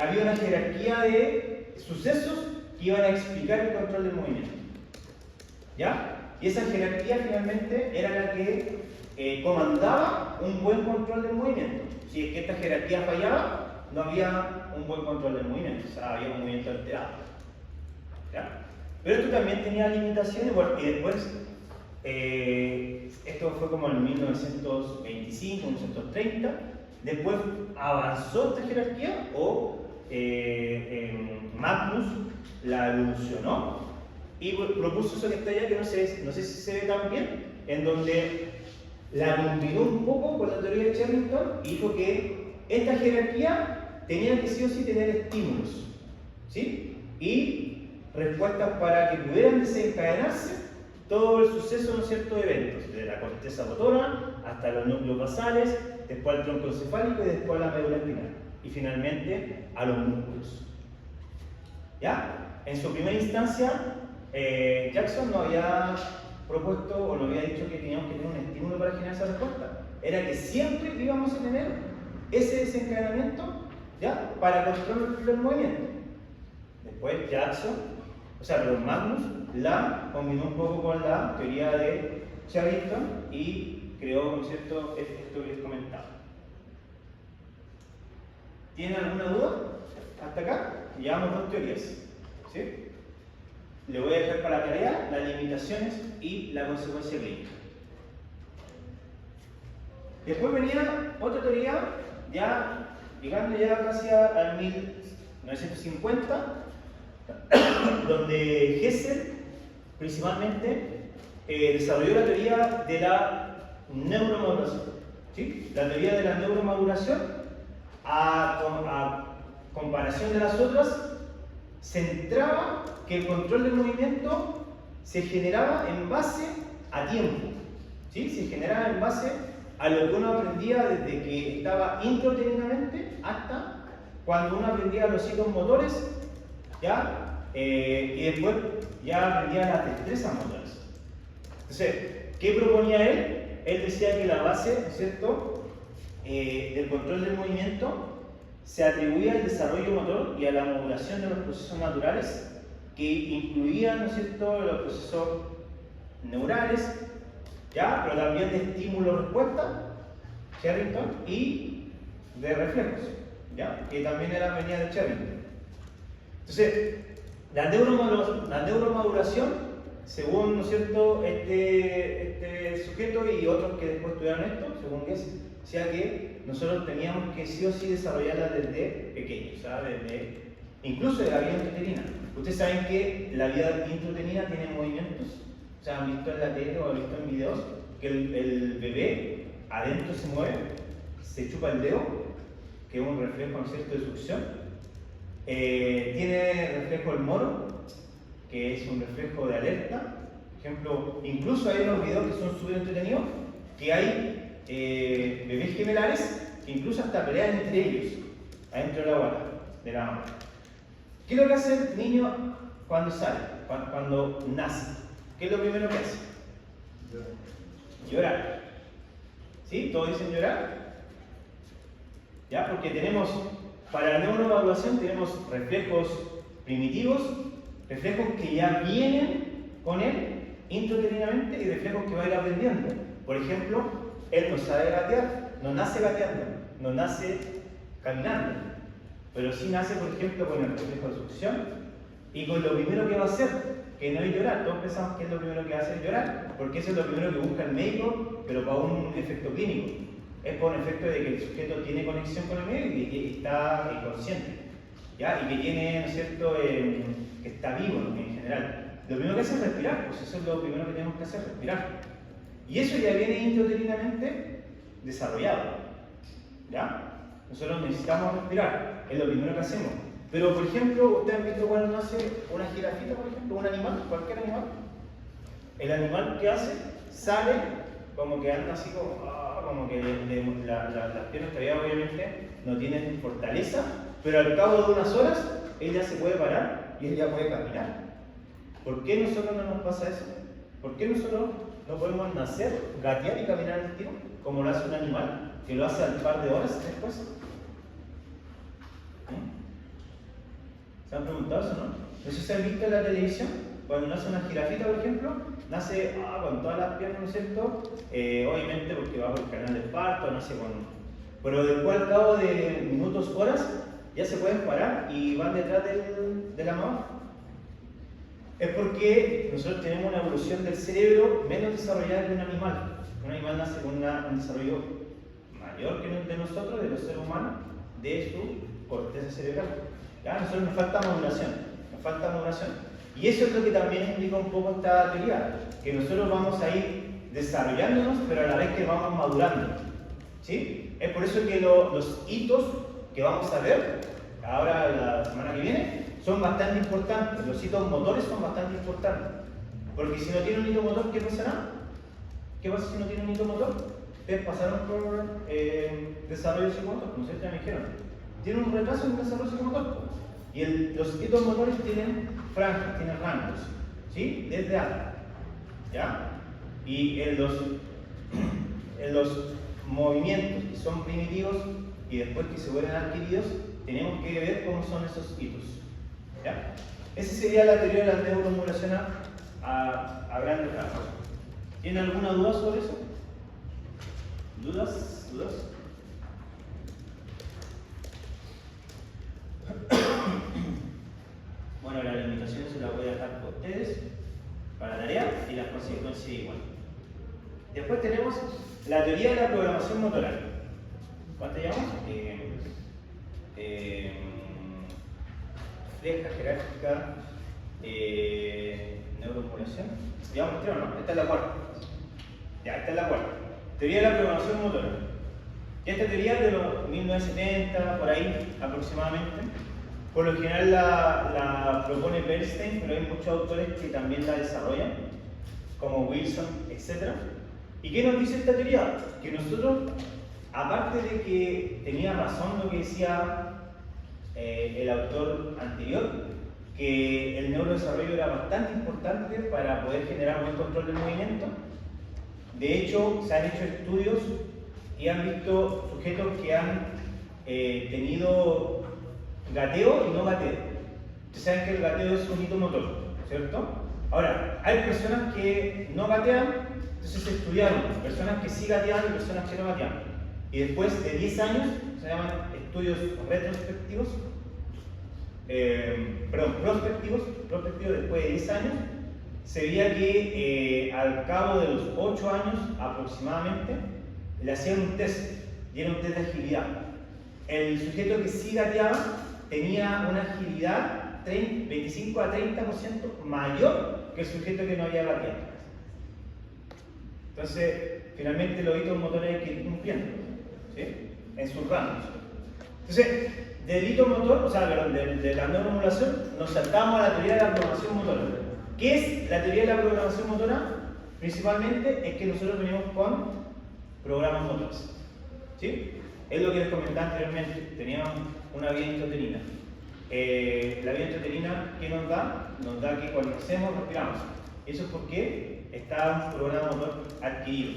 había una jerarquía de sucesos que iban a explicar el control del movimiento. ¿Ya? Y esa jerarquía finalmente era la que comandaba un buen control del movimiento. Si es que esta jerarquía fallaba, no había un buen control del movimiento, o sea, había un movimiento alterado. ¿Ya? Pero esto también tenía limitaciones, bueno, y después, esto fue como en 1925, 1930, después avanzó esta jerarquía, o Magnus la evolucionó y propuso eso que está allá, que no sé si se ve tan bien, en donde la combinó un poco con la teoría de Charrington y dijo que esta jerarquía tenía que sí o sí tener estímulos, ¿sí?, y respuestas para que pudieran desencadenarse todo el suceso, ¿no es cierto?, de eventos, desde la corteza motora hasta los núcleos basales, después el tronco encefálico y después la médula espinal. y finalmente a los músculos. ¿Ya? En su primera instancia, Jackson nos había propuesto o nos había dicho que teníamos que tener un estímulo para generar esa respuesta. Era que siempre íbamos a tener ese desencadenamiento, ¿ya?, para controlar el movimiento. Después Magnus la combinó un poco con la teoría de Charrington y creó, ¿no es cierto?, esto que les comentaba. ¿Tienen alguna duda hasta acá? Llevamos dos teorías, ¿sí? Le voy a dejar para la tarea las limitaciones y la consecuencia clínica. Después venía otra teoría, ya llegando ya casi al 1950, donde Hessel principalmente desarrolló la teoría de la neuromaduración. ¿Sí? La teoría de la neuromaduración, a comparación de las otras, centraba que el control del movimiento se generaba en base a tiempo. ¿Sí? Se generaba en base a lo que uno aprendía desde que estaba intrauterinamente hasta cuando uno aprendía los hitos motores, ¿ya? Y después ya aprendía las destrezas motores. Entonces, ¿qué proponía él? Él decía que la base, ¿no es cierto?, del control del movimiento se atribuía al desarrollo motor y a la modulación de los procesos naturales que incluían, ¿no es cierto?, los procesos neurales, ¿ya?, pero también de estímulo-respuesta, Charrington, y de reflejos, ¿ya?, que también venía de Charrington. Entonces, la neuromaduración, según, ¿no es cierto?, este sujeto y otros que después estudiaron esto, según Hess, decía que nosotros teníamos que sí o sí desarrollarla desde pequeños, o sea, incluso de la vía intrauterina. Ustedes saben que la vía intrauterina tiene movimientos, o sea, han visto en la tele o han visto en videos que el bebé adentro se mueve, se chupa el dedo, que es un reflejo, ¿no es cierto?, de succión. Tiene reflejo el moro, que es un reflejo de alerta. Por ejemplo, incluso hay unos videos que son súper entretenidos, que hay bebés gemelares que incluso hasta pelean entre ellos, adentro de la guata, de la mamá. ¿Qué es lo que hace el niño cuando sale, cuando nace? ¿Qué es lo primero que hace? Llorar. ¿Sí? ¿Todos dicen llorar? ¿Ya? Porque tenemos, para la neuromaduración tenemos reflejos primitivos, reflejos que ya vienen con él intrauterinamente y reflejos que va a ir aprendiendo. Por ejemplo, él no sabe gatear, no nace gateando, no nace caminando, pero sí nace, por ejemplo, con el reflejo de succión y con lo primero que va a hacer, que no es llorar. Todos pensamos que es lo primero que hace es llorar, porque eso es lo primero que busca el médico, pero para un efecto clínico. Es por un efecto de que el sujeto tiene conexión con el medio y que está consciente, ¿ya? Y que tiene, ¿no es cierto?, que está vivo en general. Lo primero que hace es respirar, pues eso es lo primero que tenemos que hacer, respirar. Y eso ya viene intrauterinamente desarrollado, ¿ya? Nosotros necesitamos respirar, es lo primero que hacemos. Pero, por ejemplo, ustedes han visto cuando nace una jirafita, por ejemplo, un animal, cualquier animal. El animal que hace, sale, como que anda así como que las piernas todavía obviamente no tienen fortaleza, pero al cabo de unas horas, él ya se puede parar y él ya puede caminar. ¿Por qué nosotros no nos pasa eso? ¿Por qué nosotros no podemos nacer, gatear y caminar al tiro, como lo hace un animal, que lo hace al par de horas después? ¿Se han preguntado eso, no? ¿No sé si se han visto en la televisión? Cuando nace una jirafita, por ejemplo, nace con todas las piernas, ¿no es cierto? Obviamente porque va por el canal del parto, nace con... Pero después, al cabo de minutos, horas, ya se pueden parar y van detrás de la mamá. Es porque nosotros tenemos una evolución del cerebro menos desarrollada que un animal. Un animal nace con un desarrollo mayor que el de nosotros, de los seres humanos, de su corteza cerebral. ¿Ya? A nosotros nos falta maduración. Y eso es lo que también explica un poco esta teoría, que nosotros vamos a ir desarrollándonos, pero a la vez que vamos madurando. ¿Sí? Es por eso que los hitos que vamos a ver ahora la semana que viene son bastante importantes. Los hitos motores son bastante importantes. Porque si no tiene un hito motor, ¿qué pasará? ¿Qué pasa si no tiene un hito motor? Ustedes pasaron por desarrollo psicomotor, ¿no sé si me dijeron? tiene un retraso en el desarrollo psicomotor. Y los sujetos motores tienen franjas, tienen rangos, ¿sí? Desde A, ¿ya? Y en los movimientos que son primitivos y después que se vuelven adquiridos, tenemos que ver cómo son esos hitos, ¿ya? Esa sería la teoría de la neuromodulación a grandes rasgos. ¿Tienen alguna duda sobre eso? ¿Dudas? Bueno, la limitación se la voy a dejar para ustedes, para la tarea, y las consecuencias igual. Después tenemos la teoría de la programación motora. ¿Cuánto llamamos? Fleja, jerárquica, neuromodulación. Digamos tres o no, esta es la cuarta. Ya, esta es la cuarta. Teoría de la programación motora. Y esta teoría es de los 1970, por ahí aproximadamente. Por lo general la propone Bernstein, pero hay muchos autores que también la desarrollan, como Wilson, etc. ¿Y qué nos dice esta teoría? Que nosotros, aparte de que tenía razón lo que decía el autor anterior, que el neurodesarrollo era bastante importante para poder generar buen control del movimiento. De hecho, se han hecho estudios y han visto sujetos que han tenido gateo y no gateo. Ustedes saben que el gateo es un hito motor, ¿cierto? Ahora, hay personas que no gatean, entonces se estudiaron personas que sí gateaban y personas que no gateaban. Y después de 10 años, se llaman estudios retrospectivos, prospectivos después de 10 años, se veía que al cabo de los 8 años aproximadamente, le hacían un test, y era un test de agilidad. El sujeto que sí gateaba tenía una agilidad 25 a 30% mayor que el sujeto que no había gateado. Entonces, finalmente los hitos motores hay que ir cumpliendo, ¿sí? En sus rangos. Entonces, del hito motor, de la neuromodulación, nos saltamos a la teoría de la programación motora. ¿Qué es la teoría de la programación motora? Principalmente es que nosotros venimos con programas motores, ¿sí? Es lo que les comentaba anteriormente, teníamos una vía intrauterina. La vía intrauterina, ¿qué nos da? Nos da que cuando hacemos, respiramos. ¿Eso es porque está un programa motor adquirido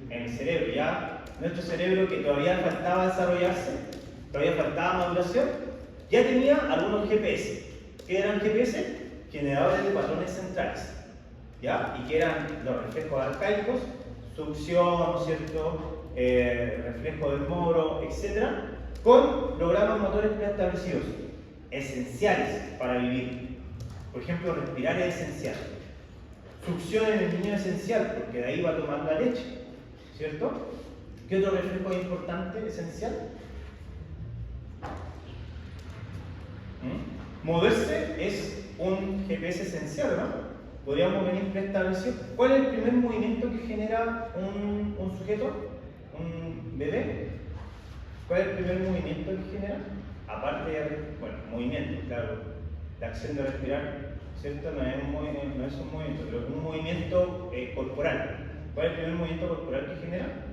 en el cerebro? Ya nuestro cerebro, que todavía faltaba desarrollarse, todavía faltaba maduración, ya tenía algunos GPS. ¿Qué eran GPS? Generadores de patrones centrales, ¿ya? Y que eran los reflejos arcaicos, succión, ¿cierto? Reflejo del Moro, etc., con programas motores preestablecidos, esenciales para vivir. Por ejemplo, respirar es esencial. Succión en el niño es esencial, porque de ahí va a tomar la leche, ¿cierto? ¿Qué otro reflejo es importante, esencial? Moverse es un GPS esencial, ¿no? Podríamos venir preestablecido. ¿Cuál es el primer movimiento que genera un sujeto? ¿Un bebé? ¿Cuál es el primer movimiento que genera? Aparte de, movimiento, claro, la acción de respirar, ¿cierto? No es un movimiento, pero es un movimiento corporal. ¿Cuál es el primer movimiento corporal que genera?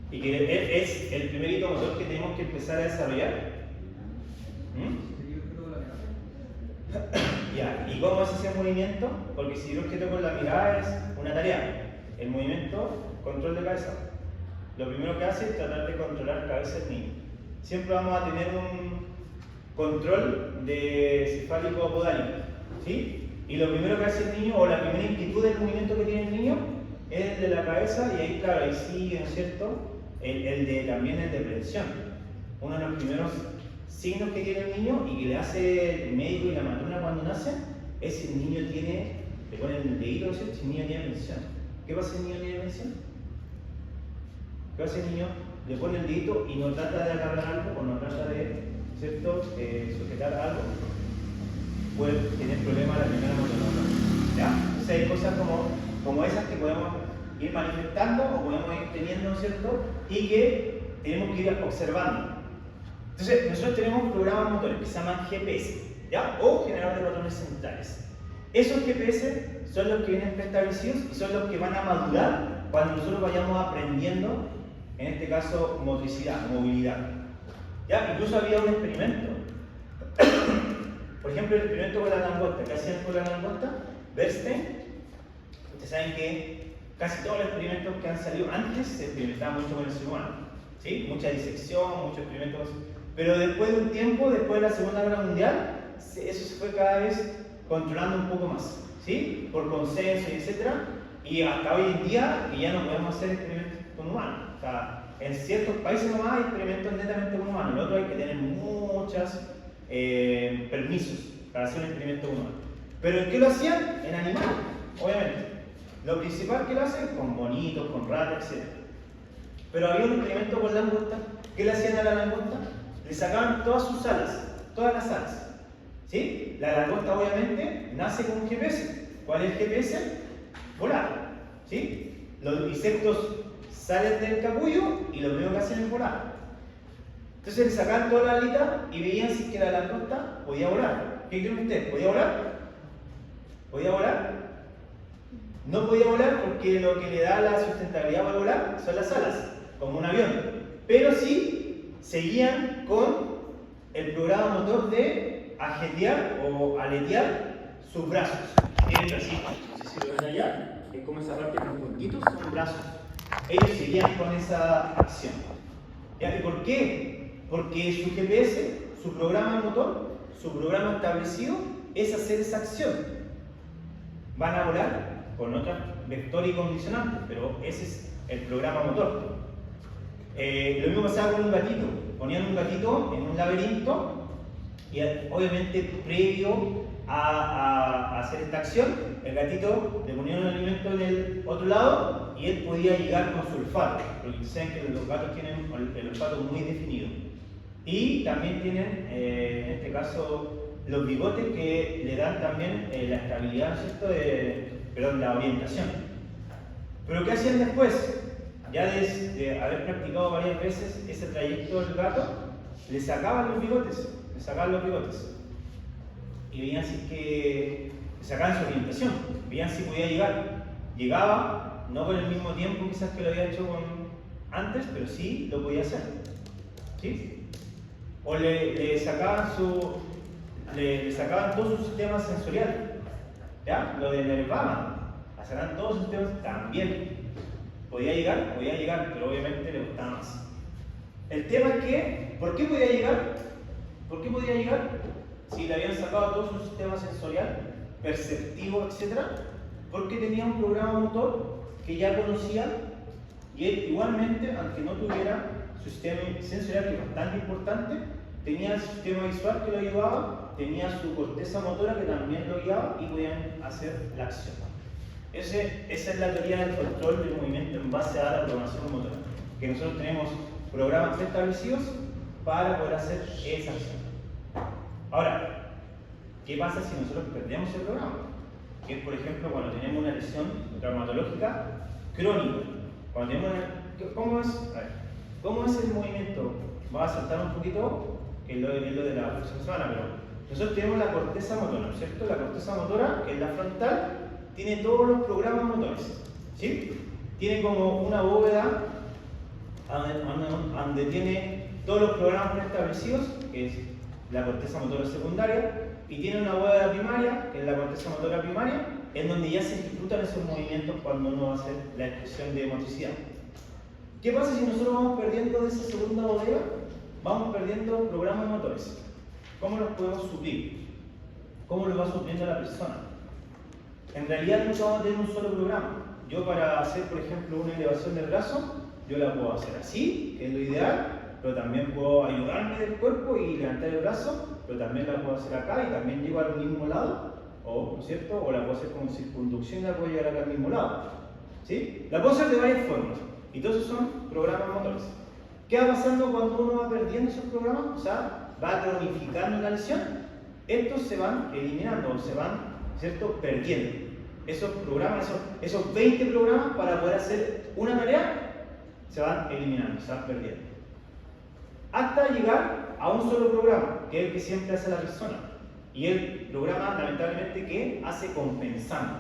Y que es el primer hito motor que tenemos que empezar a desarrollar. Ya, ¿y cómo es ese movimiento? Porque si el objeto con la mirada es una tarea. El movimiento, control de cabeza. Lo primero que hace es tratar de controlar cabeza del niño. Siempre vamos a tener un control de cefálico apodálico, ¿sí? Y lo primero que hace el niño, o la primera inquietud del movimiento que tiene el niño, es el de la cabeza, y ahí, claro, ahí sí, ¿no es cierto? También el de prevención. Uno de los primeros signos que tiene el niño y que le hace el médico y la matrona cuando nace es si el niño tiene, le ponen el dedito, ¿cierto? Si el niño tiene mención. ¿Qué pasa si el niño tiene mención? ¿Qué pasa si el niño le pone el dedito y no trata de agarrar algo o no trata de, ¿cierto? Sujetar algo? Puede tener problemas la primera motora. ¿Ya? Entonces hay cosas como esas que podemos ir manifestando o podemos ir teniendo, ¿cierto? Y que tenemos que ir observando. Entonces, nosotros tenemos programas motores que se llaman GPS, ¿ya? O generadores de patrones centrales. Esos GPS son los que vienen preestablecidos y son los que van a madurar cuando nosotros vayamos aprendiendo, en este caso, motricidad, movilidad. ¿Ya? Incluso había un experimento. Por ejemplo, el experimento con la langosta. ¿Qué hacían con la langosta? Bernstein. Ustedes saben que casi todos los experimentos que han salido antes se experimentaban mucho con el ser humano. ¿Sí? Mucha disección, muchos experimentos. Pero después de un tiempo, después de la Segunda Guerra Mundial, eso se fue cada vez controlando un poco más. ¿Sí? Por consenso, etc. Y hasta hoy en día, que ya no podemos hacer experimentos con humanos. O sea, en ciertos países nomás hay experimentos netamente con humanos. En otros hay que tener muchos permisos para hacer un experimento humano. ¿Pero en qué lo hacían? En animales, obviamente. Lo principal que lo hacen con bonitos, con ratas, etc. Pero había un experimento con langosta. ¿Qué le hacían a la langosta? Le sacaban todas sus alas, todas las alas. ¿Sí? La langosta obviamente nace con un GPS. ¿Cuál es el GPS? Volar. ¿Sí? Los insectos salen del capullo y lo primero que hacen es volar. Entonces le sacaban toda la alita y veían si que la langosta podía volar. ¿Qué creen ustedes? ¿Podía volar? ¿Podía volar? No podía volar porque lo que le da la sustentabilidad para volar son las alas, como un avión. Pero sí seguían con el programa motor de ajetear o aletear sus brazos. Miren así, no sé si lo ven allá, es como esa parte con puntitos, son brazos. Ellos seguían con esa acción. ¿Y por qué? Porque su GPS, su programa motor, su programa establecido es hacer esa acción. Van a volar con otra vector y condicionante, pero ese es el programa motor. Lo mismo pasaba con un gatito. Ponían un gatito en un laberinto y obviamente previo a hacer esta acción, el gatito le ponían un alimento en el otro lado y él podía llegar con su olfato, porque saben que los gatos tienen el olfato muy definido. Y también tienen, en este caso, los bigotes que le dan también la estabilidad, ¿cierto? La orientación. Pero ¿qué hacían después? Ya de haber practicado varias veces ese trayecto del gato, le sacaban los bigotes, y veían si que le sacaban su orientación, veían si podía llegar. Llegaba, no con el mismo tiempo quizás que lo había hecho antes, pero sí lo podía hacer. ¿Sí? O le sacaban todo su sistema sensorial. ¿Ya? Lo denervaban, sacaban todos sus sistemas también. Podía llegar, pero obviamente le gustaba más. El tema es que, ¿por qué podía llegar? Si le habían sacado todo su sistema sensorial, perceptivo, etc. Porque tenía un programa motor que ya conocía y él igualmente, aunque no tuviera su sistema sensorial, que es bastante importante, tenía el sistema visual que lo ayudaba, tenía su corteza motora que también lo guiaba y podían hacer la acción. Esa es la teoría del control del movimiento en base a la programación motora, que nosotros tenemos programas preestablecidos para poder hacer esa acción. Ahora, ¿qué pasa si nosotros perdemos el programa? Que es, por ejemplo, cuando tenemos una lesión traumatológica crónica. Cuando tenemos ¿cómo es el movimiento? Vamos a saltar un poquito, que es lo de la próxima semana, pero nosotros tenemos la corteza motora, ¿cierto? La corteza motora, que es la frontal, tiene todos los programas motores, ¿sí? Tiene como una bóveda donde tiene todos los programas preestablecidos, que es la corteza motora secundaria, y tiene una bóveda primaria, que es la corteza motora primaria, en donde ya se ejecutan esos movimientos cuando uno va a hacer la expresión de motricidad. ¿Qué pasa si nosotros vamos perdiendo de esa segunda bóveda? Vamos perdiendo programas motores. ¿Cómo los podemos suplir? ¿Cómo los va supliendo la persona? En realidad nunca vamos a tener un solo programa. Yo para hacer, por ejemplo, una elevación del brazo, yo la puedo hacer así, que es lo ideal, pero también puedo ayudarme del cuerpo y levantar el brazo, pero también la puedo hacer acá y también llego al mismo lado, ¿no es cierto? O la puedo hacer como circunducción y la puedo llegar acá al mismo lado. ¿Sí? La puedo hacer de varias formas. Y todos esos son programas motores. ¿Qué va pasando cuando uno va perdiendo esos programas? O sea, va cronificando la lesión. Estos se van eliminando o se van, ¿cierto?, perdiendo. Esos programas, esos 20 programas para poder hacer una tarea, se van eliminando, se van perdiendo. Hasta llegar a un solo programa, que es el que siempre hace la persona. Y el programa, lamentablemente, que hace compensando.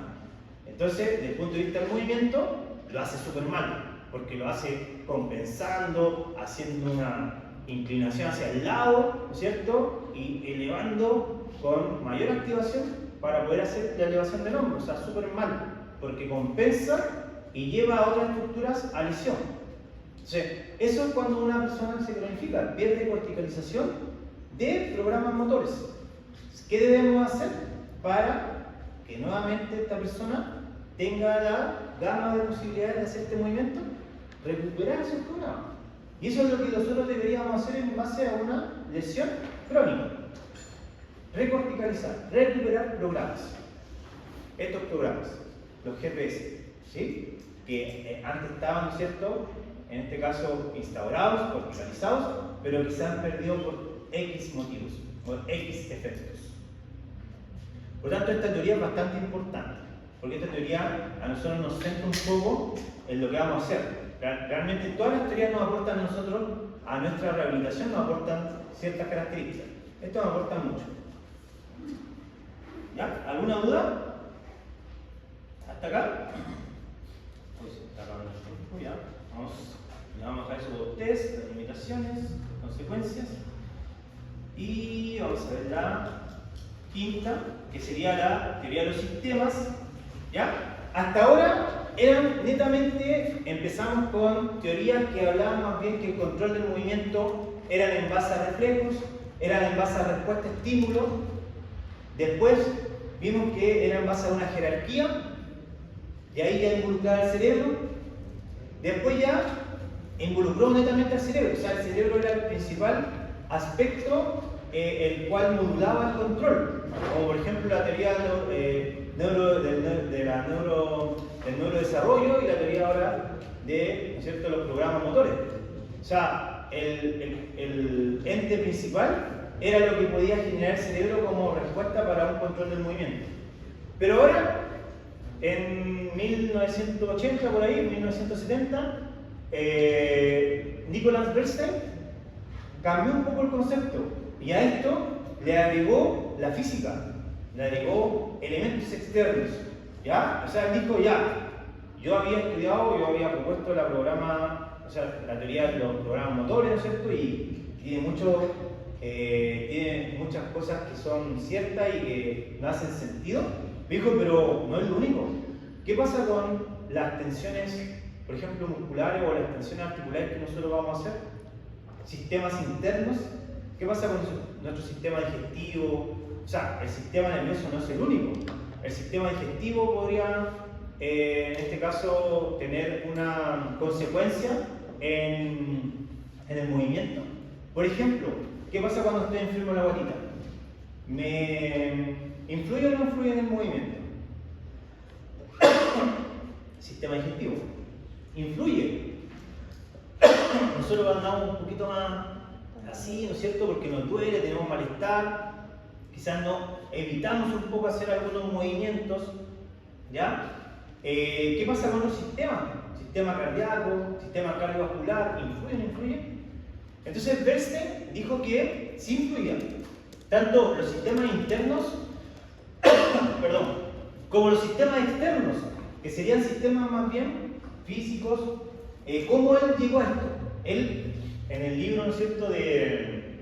Entonces, desde el punto de vista del movimiento, lo hace súper mal, porque lo hace compensando, haciendo una inclinación hacia el lado, ¿no es cierto? Y elevando con mayor activación para poder hacer la elevación del hombro, o sea, súper mal, porque compensa y lleva a otras estructuras a lesión. Entonces, eso es cuando una persona se cronifica, pierde corticalización de programas motores. ¿Qué debemos hacer para que nuevamente esta persona tenga la gama de posibilidades de hacer este movimiento? Recuperar esos programas. Y eso es lo que nosotros deberíamos hacer en base a una lesión crónica. Recorticalizar, recuperar programas. Estos programas, los GPS, ¿sí? Que antes estaban, ¿no es cierto?, en este caso instaurados, corticalizados, pero que se han perdido por X motivos, por X efectos. Por tanto, esta teoría es bastante importante, porque esta teoría a nosotros nos centra un poco en lo que vamos a hacer. Realmente todas las teorías nos aportan a nosotros, a nuestra rehabilitación nos aportan ciertas características. Esto nos aporta mucho. ¿Ya? ¿Alguna duda? ¿Hasta acá? Pues está acabando el tiempo, ya. Vamos a dejar esos test, las limitaciones, consecuencias. Y vamos a ver la quinta, que sería la teoría de los sistemas. ¿Ya? Hasta ahora eran netamente, empezamos con teorías que hablaban más bien que el control del movimiento eran en base a reflejos, eran en base a respuesta a estímulos. Después vimos que era en base a una jerarquía, y ahí ya involucraba el cerebro. Después ya involucró netamente al cerebro, o sea, el cerebro era el principal aspecto el cual modulaba el control, como por ejemplo la teoría del neurodesarrollo y la teoría ahora de, ¿no es cierto?, los programas motores. O sea, el ente principal era lo que podía generar el cerebro como respuesta para un control del movimiento. Pero ahora, en 1980, por ahí, 1970, Nicholas Bernstein cambió un poco el concepto y a esto le agregó la física, le agregó elementos externos, ¿ya? O sea, él dijo, ya, yo había estudiado, yo había propuesto la teoría de los programas motores, ¿no es cierto? Y tiene muchas cosas que son ciertas y que no hacen sentido. Dijo, pero no es lo único. ¿Qué pasa con las tensiones, por ejemplo, musculares o las tensiones articulares que nosotros vamos a hacer? Sistemas internos. ¿Qué pasa con nuestro sistema digestivo? O sea, el sistema nervioso no es el único. El sistema digestivo podría, en este caso, tener una consecuencia en el movimiento. Por ejemplo, ¿qué pasa cuando estoy enfermo de la guatita? ¿Me influye o no influye en el movimiento? Sistema digestivo. Influye. Nosotros andamos un poquito más así, ¿no es cierto? Porque nos duele, tenemos malestar. Quizás evitamos un poco hacer algunos movimientos. ¿Ya? ¿Qué pasa con los sistemas? Sistema cardíaco, sistema cardiovascular, ¿influyen o no influyen? Entonces Bernstein dijo que sí influían. Tanto los sistemas internos, como los sistemas externos, que serían sistemas más bien físicos. ¿Cómo él llegó a esto? Él, en el libro, ¿no es cierto?, de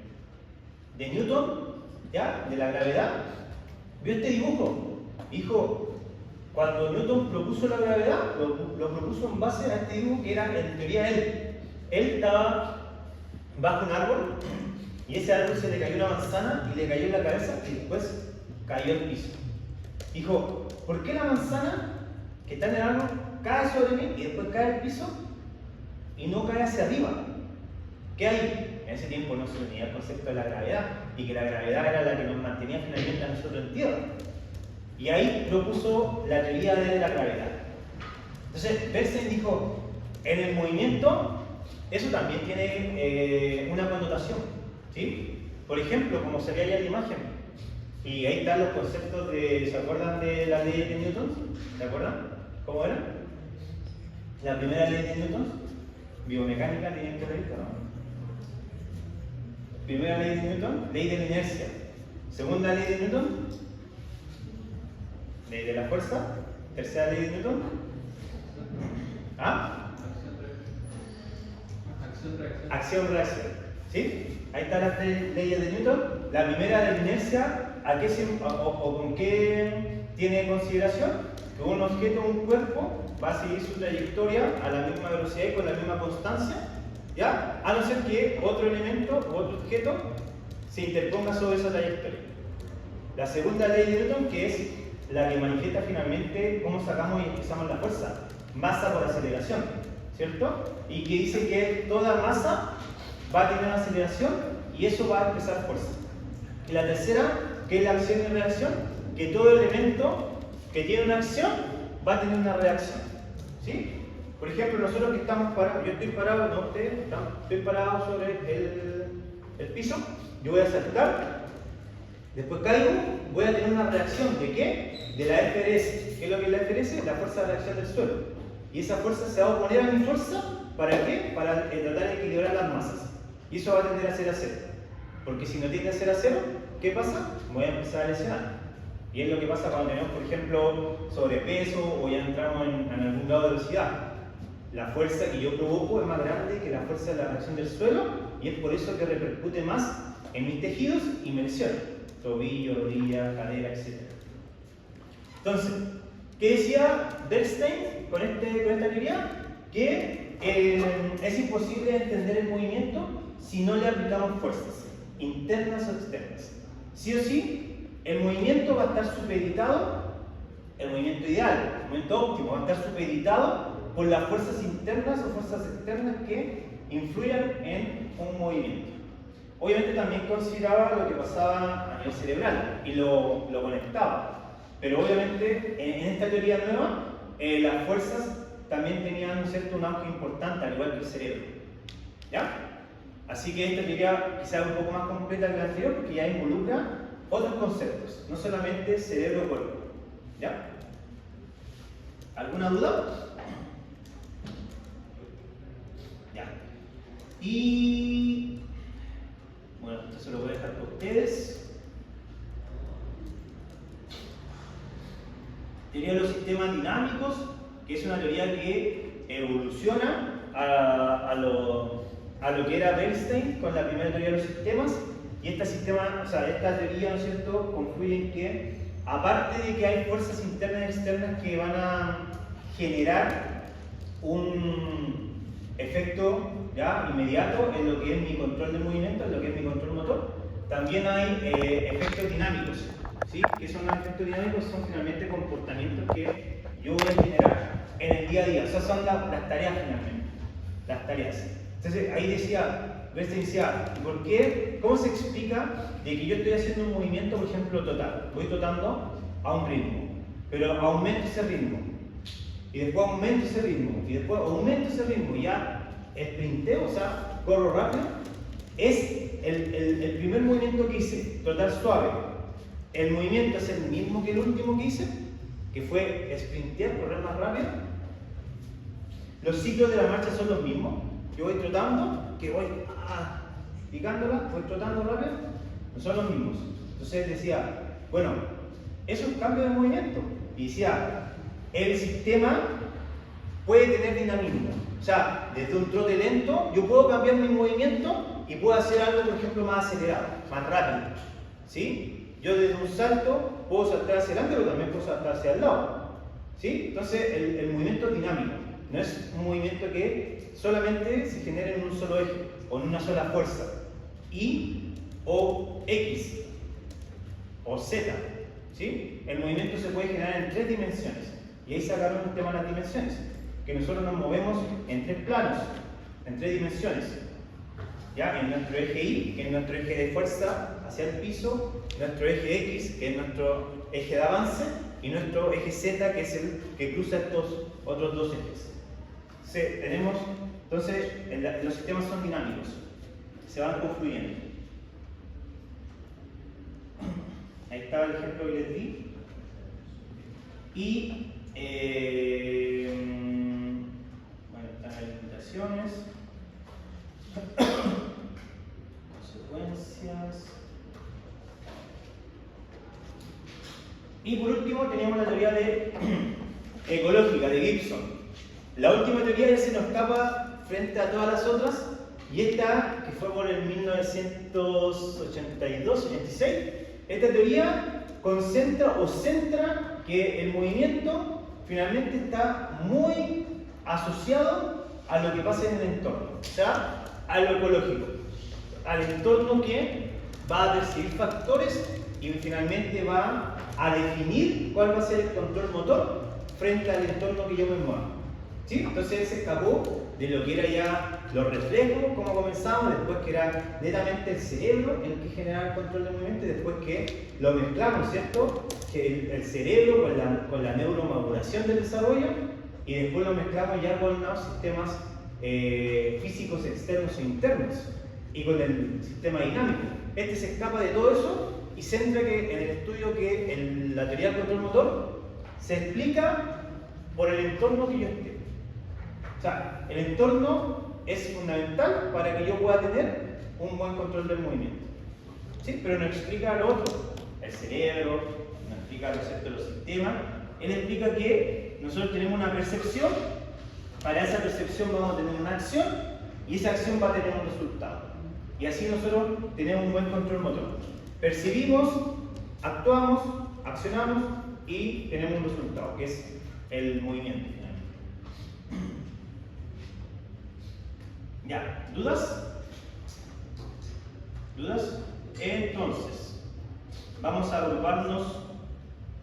Newton, ¿ya?, de la gravedad, vio este dibujo. Dijo, cuando Newton propuso la gravedad, lo propuso en base a este dibujo que era, en teoría, él. Él estaba bajo un árbol y ese árbol se le cayó una manzana y le cayó en la cabeza y después cayó al piso. Dijo, ¿por qué la manzana que está en el árbol cae sobre mí y después cae al piso y no cae hacia arriba? ¿Qué hay? En ese tiempo no se tenía el concepto de la gravedad y que la gravedad era la que nos mantenía finalmente a nosotros en tierra. Y ahí propuso la teoría de la gravedad. Entonces, Bernstein dijo, en el movimiento, eso también tiene una connotación, ¿sí? Por ejemplo, como se ve allá en la imagen, y ahí están los conceptos de, ¿se acuerdan de la ley de Newton? ¿Se acuerdan? ¿Cómo era? La primera ley de Newton, biomecánica, tenían que revisar, ¿no? Primera ley de Newton, ley de la inercia. Segunda ley de Newton, ley de la fuerza. Tercera ley de Newton, ¿Ah? Acción-reacción. Acción-reacción. ¿Sí? Ahí están las tres leyes de Newton. La primera de la inercia, o con qué tiene consideración? Que un objeto o un cuerpo va a seguir su trayectoria a la misma velocidad y con la misma constancia, ¿ya? A no ser que otro elemento o otro objeto se interponga sobre esa trayectoria. La segunda ley de Newton, que es la que manifiesta finalmente cómo sacamos y expresamos la fuerza, masa por aceleración, ¿cierto? Y que dice que toda masa va a tener una aceleración y eso va a expresar fuerza. Y la tercera, que es la acción y reacción, que todo elemento que tiene una acción va a tener una reacción, ¿sí? Por ejemplo, nosotros que estamos parados, yo estoy parado, no ustedes, estoy parado sobre el piso, yo voy a saltar, después caigo, voy a tener una reacción, ¿de qué? De la FRS. ¿Qué es lo que es la FRS? La fuerza de reacción del suelo. Y esa fuerza se va a oponer a mi fuerza, ¿para qué? Para tratar de equilibrar las masas. Y eso va a tender a ser a cero. Porque si no tiende a ser a cero, ¿qué pasa? Voy a empezar a lesionar. Y es lo que pasa cuando tenemos, por ejemplo, sobrepeso o ya entramos en algún grado de velocidad. La fuerza que yo provoco es más grande que la fuerza de la reacción del suelo y es por eso que repercute más en mis tejidos y me lesiona. Tobillo, rodilla, cadera, etc. Entonces, ¿qué decía Bernstein con esta teoría? Que es imposible entender el movimiento si no le aplicamos fuerzas, internas o externas. Sí o sí, el movimiento va a estar supeditado, el movimiento ideal, el movimiento óptimo, va a estar supeditado por las fuerzas internas o fuerzas externas que influyan en un movimiento. Obviamente también consideraba lo que pasaba a nivel cerebral y lo conectaba, pero obviamente en esta teoría nueva las fuerzas también tenían un auge importante, al igual que el cerebro. ¿Ya? Así que esta teoría quizá es un poco más completa que la anterior porque ya involucra otros conceptos, no solamente cerebro o cuerpo. ¿Ya? ¿Alguna duda? Ya. Y bueno, esto se lo voy a dejar para ustedes. Teoría de los sistemas dinámicos, que es una teoría que evoluciona a lo que era Bernstein con la primera teoría de los sistemas. Y esta teoría, ¿no es cierto?, concluye en que, aparte de que hay fuerzas internas y externas que van a generar un efecto ya inmediato en lo que es mi control de movimiento, en lo que es mi control motor, también hay efectos dinámicos, ¿sí? ¿Qué son los efectos dinámicos? Son finalmente comportamientos que yo voy a generar en el día a día. O sea, son las tareas finalmente, las tareas. Entonces, ahí decía, ¿por qué? ¿Cómo se explica de que yo estoy haciendo un movimiento, por ejemplo, total? Voy trotando a un ritmo, pero aumento ese ritmo, y después aumento ese ritmo, y después aumento ese ritmo, y ya sprinteo, o sea, corro rápido. Es el primer movimiento que hice, trotar suave. El movimiento es el mismo que el último que hice, que fue sprintear, correr más rápido. Los ciclos de la marcha son los mismos. Yo voy trotando, que voy picándola, voy trotando rápido, no son los mismos. Entonces decía, bueno, eso es cambio de movimiento. Y decía, el sistema puede tener dinamismo. O sea, desde un trote lento, yo puedo cambiar mi movimiento y puedo hacer algo, por ejemplo, más acelerado, más rápido. ¿Sí? Yo desde un salto puedo saltar hacia adelante, pero también puedo saltar hacia el lado. ¿Sí? Entonces, el movimiento es dinámico. No es un movimiento que solamente se genera en un solo eje o en una sola fuerza. Y o X o Z. ¿Sí? El movimiento se puede generar en 3 dimensiones. Y ahí sacaron el tema de las dimensiones. Que nosotros nos movemos en 3 planos, en 3 dimensiones. ¿Ya? En nuestro eje Y, que es nuestro eje de fuerza hacia el piso, nuestro eje X, que es nuestro eje de avance, y nuestro eje Z, que es el que cruza estos otros 2 ejes. Entonces, los sistemas son dinámicos, se van confluyendo. Ahí estaba el ejemplo que les di. Y, bueno, están las limitaciones, consecuencias. Y por último, teníamos la teoría ecológica de Gibson. La última teoría ya se nos escapa frente a todas las otras, y esta, que fue por el 1982-86, esta teoría concentra o centra que el movimiento finalmente está muy asociado a lo que pasa en el entorno, o sea, a lo ecológico, al entorno que va a percibir factores y finalmente va a definir cuál va a ser el control motor frente al entorno que yo me mueva. ¿Sí? Entonces él se escapó de lo que era ya los reflejos, como comenzamos, después que era netamente el cerebro el que generaba el control del movimiento, y después que lo mezclamos, ¿cierto? Que el cerebro con la neuromaduración del desarrollo, y después lo mezclamos ya con los sistemas físicos externos e internos, y con el sistema dinámico. Este se escapa de todo eso y centra que en el estudio que en la teoría del control motor se explica por el entorno que yo esté. O sea, el entorno es fundamental para que yo pueda tener un buen control del movimiento. ¿Sí? Pero no explica lo otro, el cerebro, no explica el resto de los sistemas. Él explica que nosotros tenemos una percepción, para esa percepción vamos a tener una acción, y esa acción va a tener un resultado. Y así nosotros tenemos un buen control motor. Percibimos, actuamos, accionamos y tenemos un resultado, que es el movimiento. Ya, ¿dudas? ¿Dudas? Entonces, vamos a agruparnos.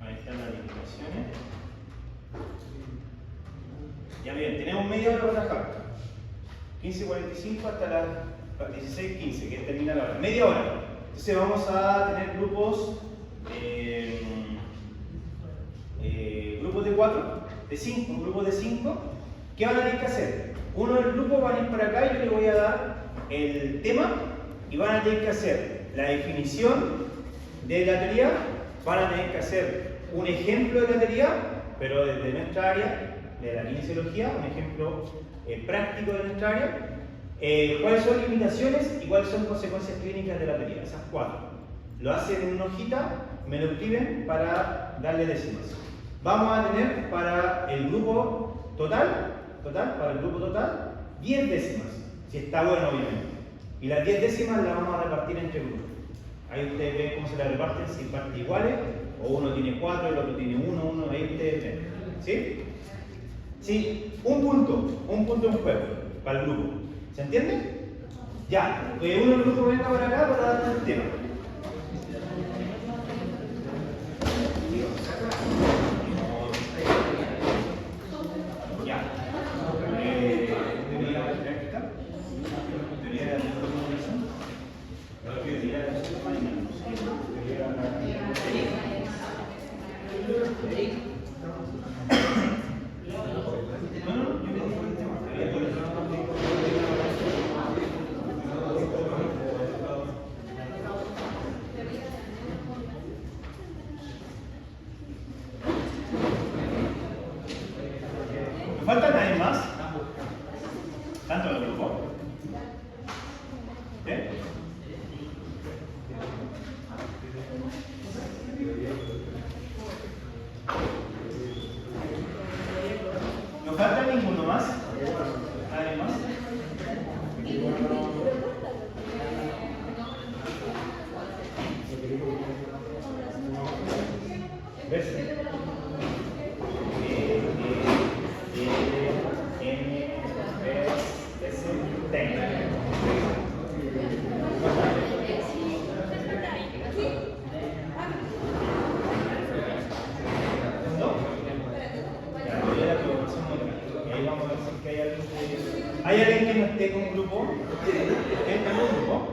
Ahí están las indicaciones. Ya bien, tenemos media hora para trabajar. 15:45 hasta las 16:15, que termina la hora. Media hora. Entonces vamos a tener grupos grupos de 4, de 5, un grupo de 5. ¿Qué van a tener que hacer? Uno del grupo va a ir para acá y yo le voy a dar el tema, y van a tener que hacer la definición de la teoría, van a tener que hacer un ejemplo de la teoría, pero desde nuestra área, de la kinesiología, un ejemplo práctico de nuestra área, cuáles son limitaciones y cuáles son consecuencias clínicas de la teoría, esas 4. Lo hacen en una hojita, me lo escriben para darle décimas. Vamos a tener para el grupo total, para el grupo total, 10 décimas, si está bueno obviamente. Y las 10 décimas las vamos a repartir entre grupos. Ahí ustedes ven cómo se las reparten, si parten iguales, o uno tiene 4, el otro tiene 1, ahí ustedes ven. ¿Sí? Sí, un punto en juego para el grupo. ¿Se entiende? Ya, uno del grupo venga para acá para darnos el tema. Ya. Teoría práctica. Teoría de la neuromaduración. Teoría de los sistemas dinámicos. ¿Me falta nadie más? ¿Tanto en el grupo? ¿Eh? ¿No falta ninguno más? ¿Nadie más? ¿Ves? ¿Hay alguien que no esté con un grupo? ¿Está en un grupo?